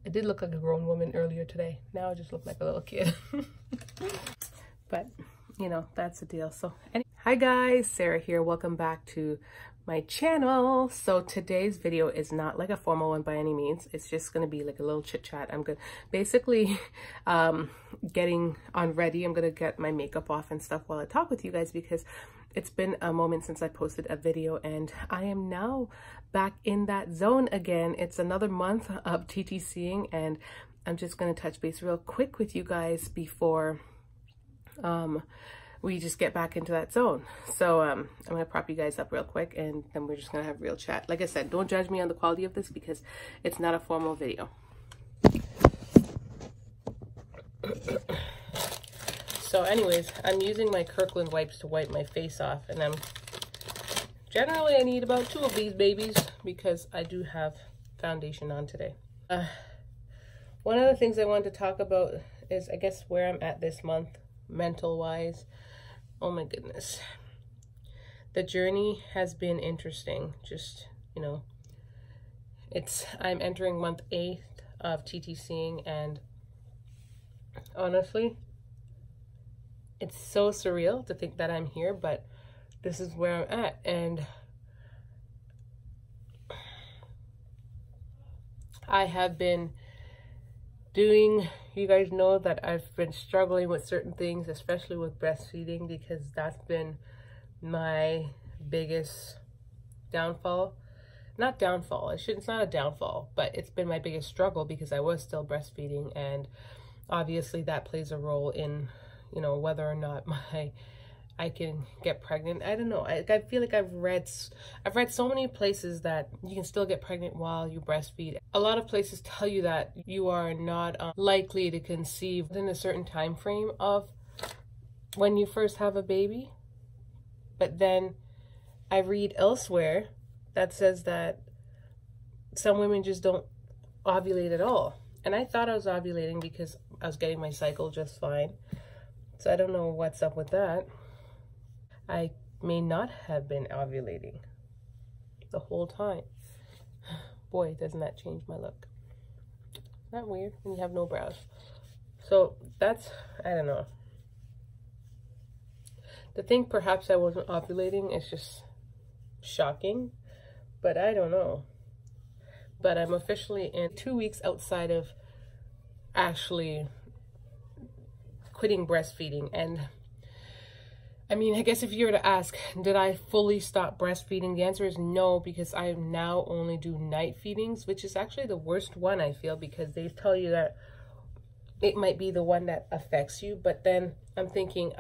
I did look like a grown woman earlier today. Now I just look like a little kid. But, you know, that's the deal. So, hi guys, Sarah here. Welcome back to my channel. So today's video is not like a formal one by any means. It's just going to be like a little chit chat. I'm good. Basically, getting Unready. I'm going to get my makeup off and stuff while I talk with you guys because it's been a moment since I posted a video and I am now back in that zone again. It's another month of TTCing and I'm just going to touch base real quick with you guys before we just get back into that zone. So I'm gonna prop you guys up real quick and then we're just gonna have real chat. Like I said, don't judge me on the quality of this because it's not a formal video. So anyways, I'm using my Kirkland wipes to wipe my face off, and generally I need about 2 of these babies because I do have foundation on today. One of the things I wanted to talk about is, I guess, where I'm at this month mental wise. Oh my goodness, the journey has been interesting. Just, you know, I'm entering month 8 of TTCing, and honestly it's so surreal to think that I'm here, but this is where I'm at. And I have been doing, you guys know that I've been struggling with certain things, especially with breastfeeding, because that's been my biggest downfall. Not downfall, it's not a downfall, but it's been my biggest struggle because I was still breastfeeding, and obviously that plays a role in, you know, whether or not I can get pregnant. I don't know. I feel like I've read so many places that you can still get pregnant while you breastfeed. A lot of places tell you that you are not likely to conceive within a certain time frame of when you first have a baby. But then I read elsewhere that says that some women just don't ovulate at all. And I thought I was ovulating because I was getting my cycle just fine. So I don't know what's up with that. I may not have been ovulating the whole time. Boy, doesn't that change my look. Isn't that weird when you have no brows? So that's, I don't know. To think perhaps I wasn't ovulating is just shocking, but I don't know. But I'm officially in 2 weeks outside of actually quitting breastfeeding. And I mean, I guess if you were to ask, did I fully stop breastfeeding? The answer is no, because I now only do night feedings, which is actually the worst one, I feel, because they tell you that it might be the one that affects you. But then I'm thinking,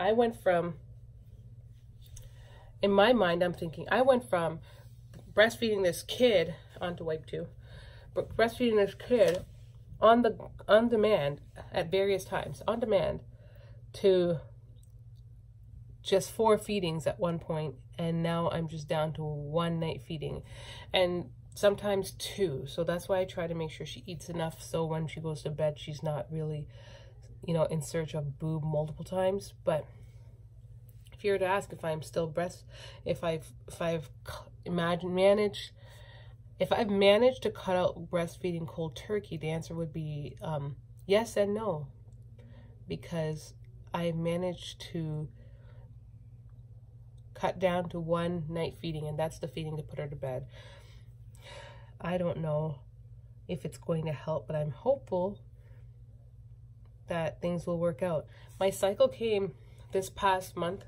in my mind, I'm thinking, I went from breastfeeding this kid, onto wipe 2, but breastfeeding this kid on demand at various times, on demand, to just 4 feedings at one point, and now I'm just down to 1 night feeding, and sometimes 2. So that's why I try to make sure she eats enough so when she goes to bed she's not really, you know, in search of boob multiple times. But if you were to ask if I'm still if I've managed to cut out breastfeeding cold turkey, the answer would be yes and no, because I managed to cut down to 1 night feeding, and that's the feeding to put her to bed. I don't know if it's going to help, but I'm hopeful that things will work out. My cycle came this past month.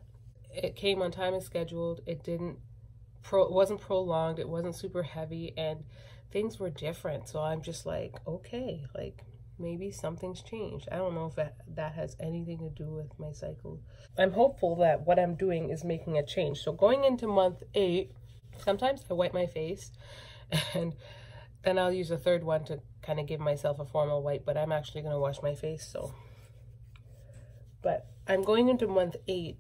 It came on time and scheduled. It wasn't prolonged. It wasn't super heavy, and things were different. So I'm just like, okay, like maybe something's changed. I don't know if that has anything to do with my cycle. I'm hopeful that what I'm doing is making a change. So going into month 8, sometimes I wipe my face and then I'll use a third one to kind of give myself a formal wipe, but I'm actually going to wash my face. So, but I'm going into month 8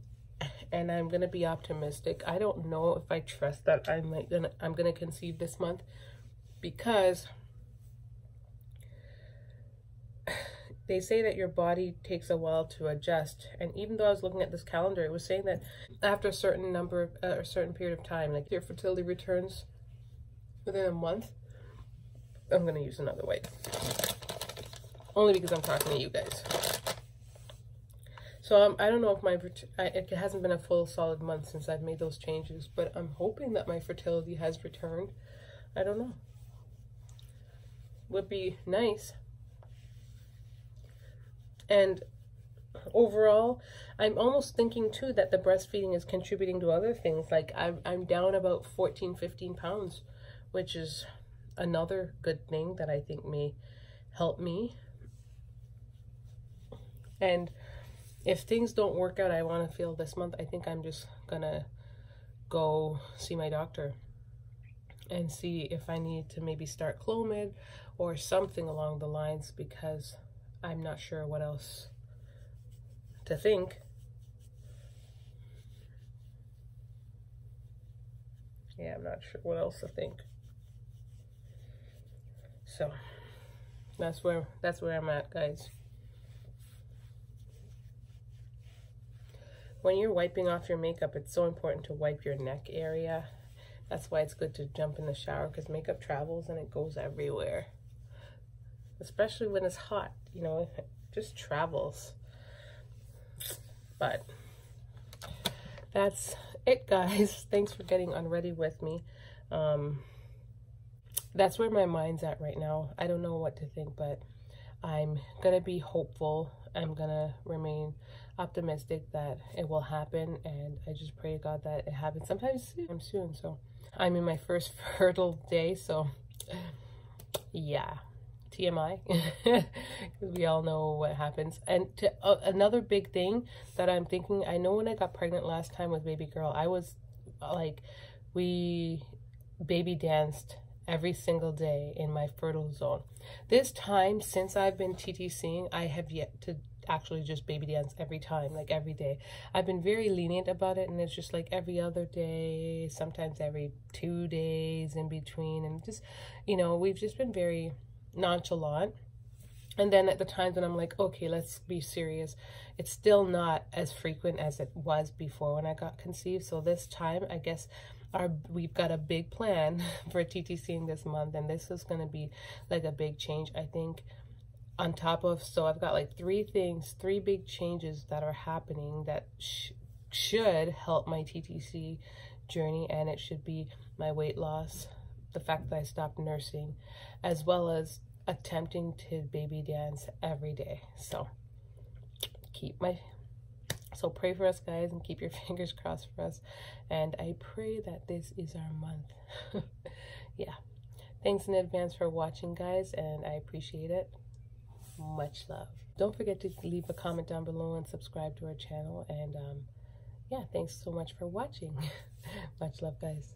and I'm going to be optimistic. I don't know if I trust that I'm going to conceive this month, because they say that your body takes a while to adjust. And even though I was looking at this calendar, it was saying that after a certain period of time, like your fertility returns within a month. I'm going to use another wipe. only because I'm talking to you guys. So I don't know if it hasn't been a full solid month since I've made those changes, but I'm hoping that my fertility has returned. I don't know. Would be nice. And overall, I'm almost thinking too that the breastfeeding is contributing to other things. Like I'm down about 14-15 pounds, which is another good thing that I think may help me. And if things don't work out, I want to feel this month, I think I'm just gonna go see my doctor and see if I need to maybe start Clomid or something along the lines, because I'm not sure what else to think. Yeah, I'm not sure what else to think. So that's where I'm at, guys. When you're wiping off your makeup, it's so important to wipe your neck area. That's why it's good to jump in the shower, because makeup travels and it goes everywhere. Especially when it's hot, you know, it just travels. But that's it, guys. Thanks for getting unready with me. That's where my mind's at right now. I don't know what to think, but I'm gonna be hopeful. I'm gonna remain optimistic that it will happen, and I just pray to God that it happens sometime soon. So I'm in my first fertile day, so yeah, TMI, because we all know what happens. And another big thing that I'm thinking, I know when I got pregnant last time with baby girl, I was like, we baby danced every single day in my fertile zone. This time, since I've been TTCing, I have yet to actually just baby dance every time, like every day. I've been very lenient about it, and it's just like every other day, sometimes every 2 days in between, and just, you know, we've just been very nonchalant. And then at the times when I'm like, okay, let's be serious, it's still not as frequent as it was before when I got conceived. So this time, I guess we've got a big plan for TTCing this month, and this is going to be like a big change, I think. On top of, so I've got like three big changes that are happening that should help my TTC journey, and it should be my weight loss, the fact that I stopped nursing, as well as attempting to baby dance every day. So so pray for us, guys, and keep your fingers crossed for us, and I pray that this is our month. Yeah, thanks in advance for watching, guys, and I appreciate it. Much love. Don't forget to leave a comment down below and subscribe to our channel, and yeah, thanks so much for watching. Much love, guys.